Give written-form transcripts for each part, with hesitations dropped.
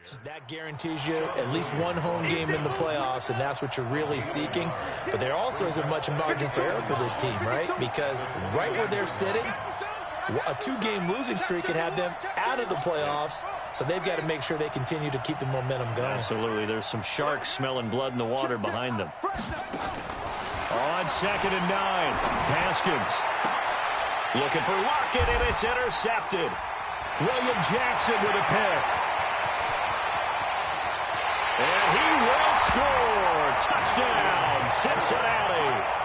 yards. That guarantees you at least one home game in the playoffs, and that's what you're really seeking. But there also isn't much margin for error for this team, right? Because right where they're sitting, a two-game losing streak can have them out of the playoffs, so they've got to make sure they continue to keep the momentum going. Absolutely. There's some sharks smelling blood in the water behind them. On 2nd and 9, Haskins looking for Lockett, and it's intercepted. William Jackson with a pick. And he will score. Touchdown, Cincinnati.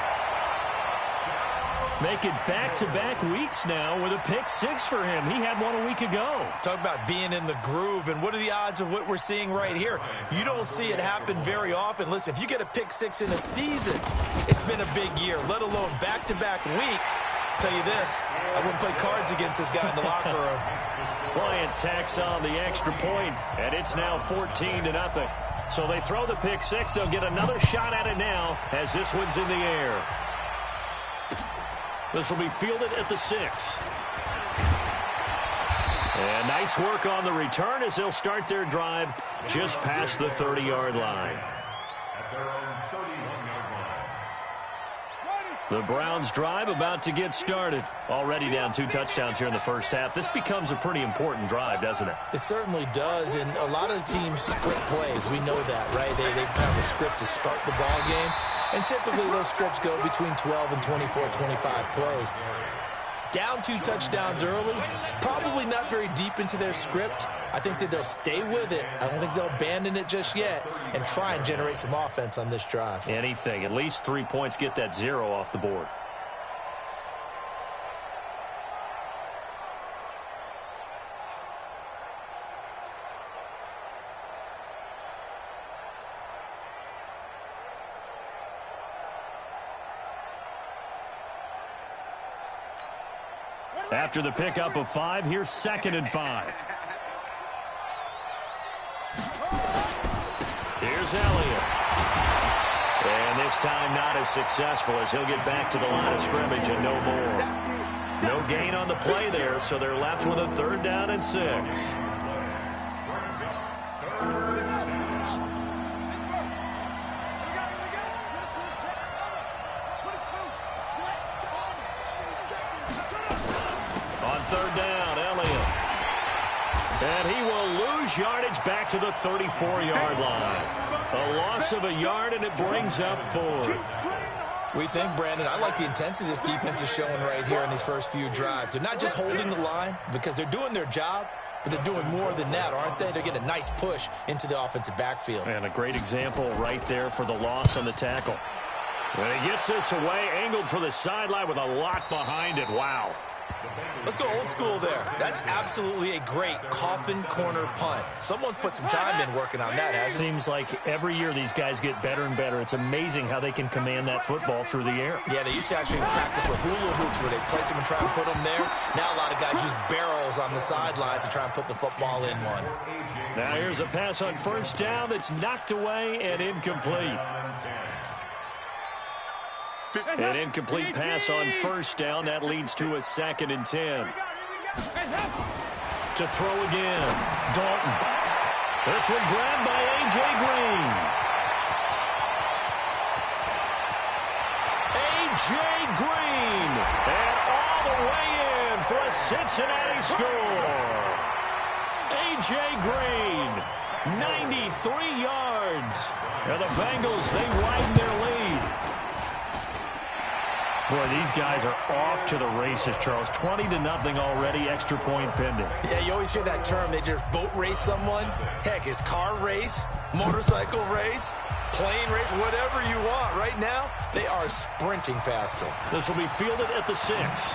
Make it back-to-back weeks now with a pick 6 for him. He had one a week ago. Talk about being in the groove, and what are the odds of what we're seeing right here? You don't see it happen very often. Listen, if you get a pick 6 in a season, it's been a big year, let alone back-to-back weeks. I'll tell you this, I wouldn't play cards against this guy in the locker room. Bryant tacks on the extra point, and it's now 14-0. So they throw the pick 6. They'll get another shot at it now as this one's in the air. This will be fielded at the 6. And nice work on the return as they'll start their drive just past the 30-yard line. The Browns drive about to get started. Already down 2 touchdowns here in the first half. This becomes a pretty important drive, doesn't it? It certainly does, and a lot of teams script plays. We know that, right? They have a script to start the ball game, and typically those scripts go between 12 and 24, 25 plays. Down 2 touchdowns early, probably not very deep into their script. I think that they'll stay with it. I don't think they'll abandon it just yet and try and generate some offense on this drive. Anything. At least 3 points, get that 0 off the board. After the pickup of 5, here's 2nd and 5. Here's Elliott. And this time not as successful as he'll get back to the line of scrimmage and no more. No gain on the play there, so they're left with a 3rd down and 6. On 3rd down, Elliott. And he will lose yardage back to the 34-yard line. A loss of a yard, and it brings up 4th. We think, Brandon, I like the intensity this defense is showing right here in these first few drives. They're not just holding the line because they're doing their job, but they're doing more than that, aren't they? They're getting a nice push into the offensive backfield. And a great example right there for the loss on the tackle. And he gets this away, angled for the sideline with a lot behind it. Wow. Let's go old school there. That's absolutely a great coffin corner punt. Someone's put some time in working on that, hasn't it? Seems like every year these guys get better and better. It's amazing how they can command that football through the air. Yeah, they used to actually practice with hula hoops where they place them and try and put them there. Now a lot of guys use barrels on the sidelines to try and put the football in one. Now here's a pass on 1st down that's knocked away and incomplete. An incomplete pass on 1st down. That leads to a 2nd and 10. To throw again. Dalton. This one grabbed by A.J. Green. A.J. Green. And all the way in for a Cincinnati score. A.J. Green. 93 yards. And the Bengals, they widen their lead. Boy, these guys are off to the races, Charles. 20-0 already, extra point pending. Yeah, you always hear that term. They just boat race someone. Heck, it's car race, motorcycle race, plane race, whatever you want. Right now, they are sprinting past them. This will be fielded at the 6.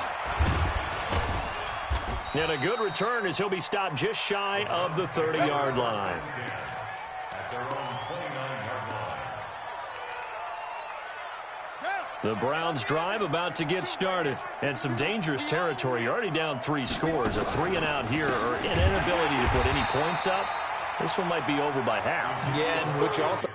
And a good return as he'll be stopped just shy of the 30-yard line. The Browns drive about to get started. And some dangerous territory. You're already down 3 scores. A 3-and-out here or an inability to put any points up. This one might be over by half. Yeah, and which also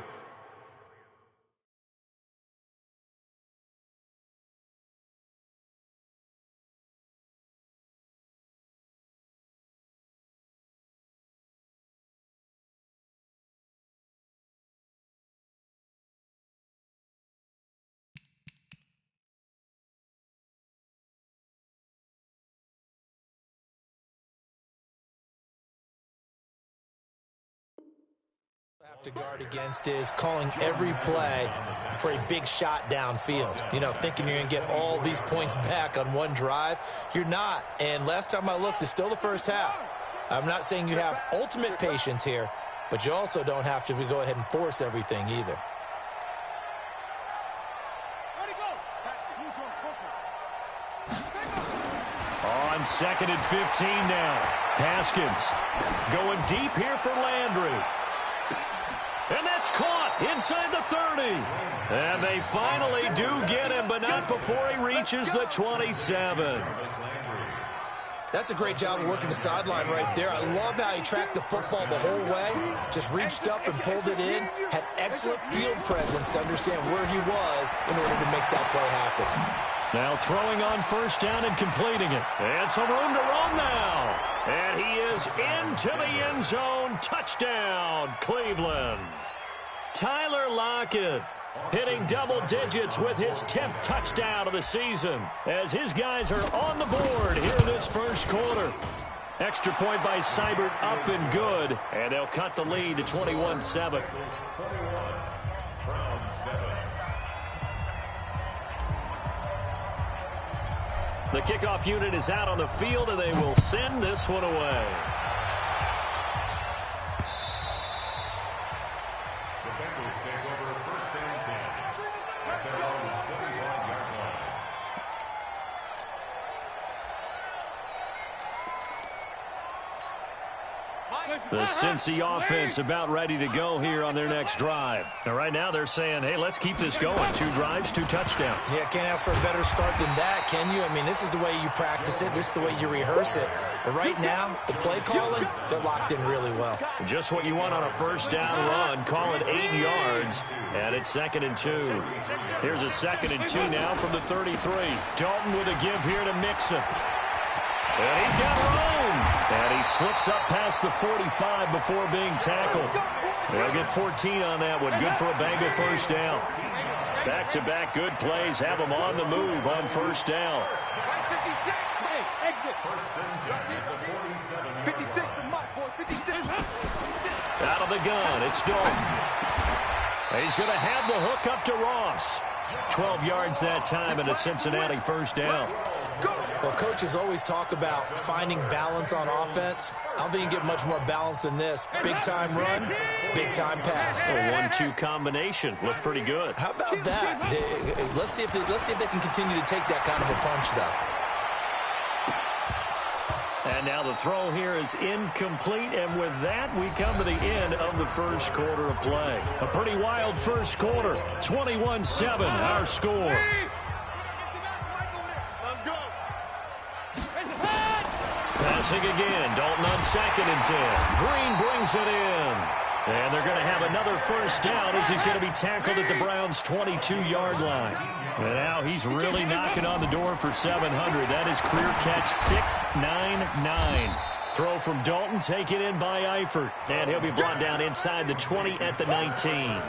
to guard against is calling every play for a big shot downfield. You know, thinking you're going to get all these points back on one drive. You're not. And last time I looked, it's still the first half. I'm not saying you have ultimate patience here, but you also don't have to go ahead and force everything either. On 2nd and 15 now. Haskins going deep here for Landry. And that's caught inside the 30. And they finally do get him, but not before he reaches the 27. That's a great job of working the sideline right there. I love how he tracked the football the whole way. Just reached up and pulled it in. Had excellent field presence to understand where he was in order to make that play happen. Now throwing on 1st down and completing it. And some room to roam now. And he is into the end zone. Touchdown, Cleveland. Tyler Lockett hitting double digits with his 10th touchdown of the season as his guys are on the board here in this first quarter. Extra point by Seibert up and good. And they'll cut the lead to 21-7. The kickoff unit is out on the field, and they will send this one away. The Bengals take over 1st and 10 at their own 25-yard line. The Cincy offense about ready to go here on their next drive. Now, right now they're saying, hey, let's keep this going. 2 drives, 2 touchdowns. Yeah, can't ask for a better start than that, can you? I mean, this is the way you practice it. This is the way you rehearse it. But right now, the play calling, they're locked in really well. Just what you want on a 1st down run. Call it 8 yards, and it's 2nd and 2. Here's a 2nd and 2 now from the 33. Dalton with a give here to Mixon. And he's got room. And he slips up past the 45 before being tackled. They'll get 14 on that one. Good for a Bengal 1st down. Back-to-back good plays have them on the move on 1st down. 1st and 10 at the 47. Out of the gun, it's Dalton. He's going to have the hook up to Ross. 12 yards that time and a Cincinnati 1st down. Well, coaches always talk about finding balance on offense. I don't think you get much more balance than this. Big-time run, big-time pass. A 1-2 combination. Looked pretty good. How about that? Let's see if they can continue to take that kind of a punch, though. And now the throw here is incomplete, and with that, we come to the end of the first quarter of play. A pretty wild first quarter. 21-7, our score. Passing again. Dalton on 2nd and 10. Green brings it in. And they're going to have another 1st down as he's going to be tackled at the Browns' 22-yard line. And now he's really knocking on the door for 700. That is career catch 699. Throw from Dalton, taken in by Eifert. And he'll be brought down inside the 20 at the 19.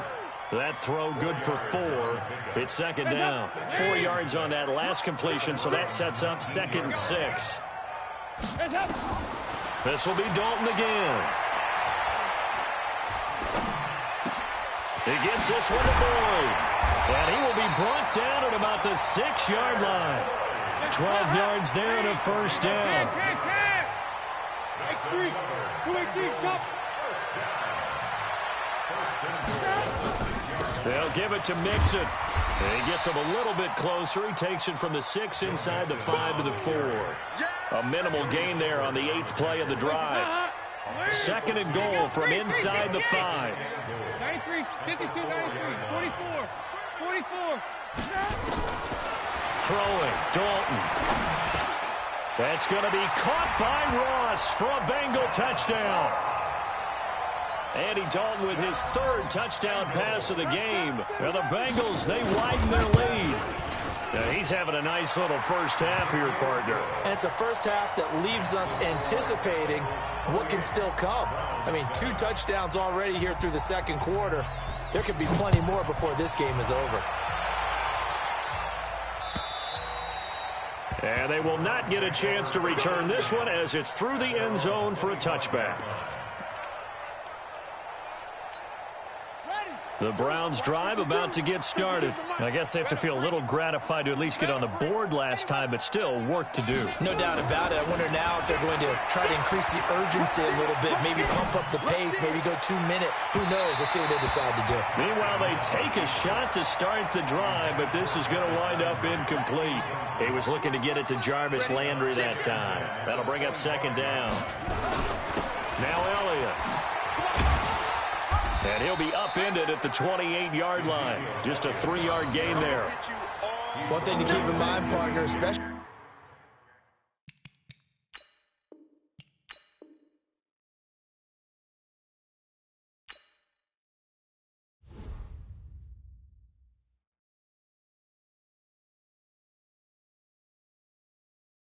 That throw good for 4. It's 2nd down. 4 yards on that last completion, so that sets up 2nd and 6. This will be Dalton again. He gets this one to Boyd. And he will be brought down at about the 6-yard line. 12 yards there and a 1st down. They'll give it to Mixon. And he gets him a little bit closer. He takes it from the 6 inside the 5 to the 4. A minimal gain there on the 8th play of the drive. 2nd and goal from inside the 5. 93, 52, 93, 44, 44. Throwing, Dalton. That's going to be caught by Ross for a Bengal touchdown. Andy Dalton with his 3rd touchdown pass of the game. Now the Bengals, they widen their lead. Now he's having a nice little first half here, partner. And it's a first half that leaves us anticipating what can still come. I mean, 2 touchdowns already here through the 2nd quarter. There could be plenty more before this game is over. And they will not get a chance to return this one as it's through the end zone for a touchback. The Browns' drive about to get started. I guess they have to feel a little gratified to at least get on the board last time, but still work to do. No doubt about it. I wonder now if they're going to try to increase the urgency a little bit, maybe pump up the pace, maybe go 2 minute. Who knows? Let's see what they decide to do. Meanwhile, they take a shot to start the drive, but this is going to wind up incomplete. He was looking to get it to Jarvis Landry that time. That'll bring up second down. Now Elliott. And he'll be upended at the 28-yard line. Just a 3-yard gain there. One thing to keep in mind, partner, especially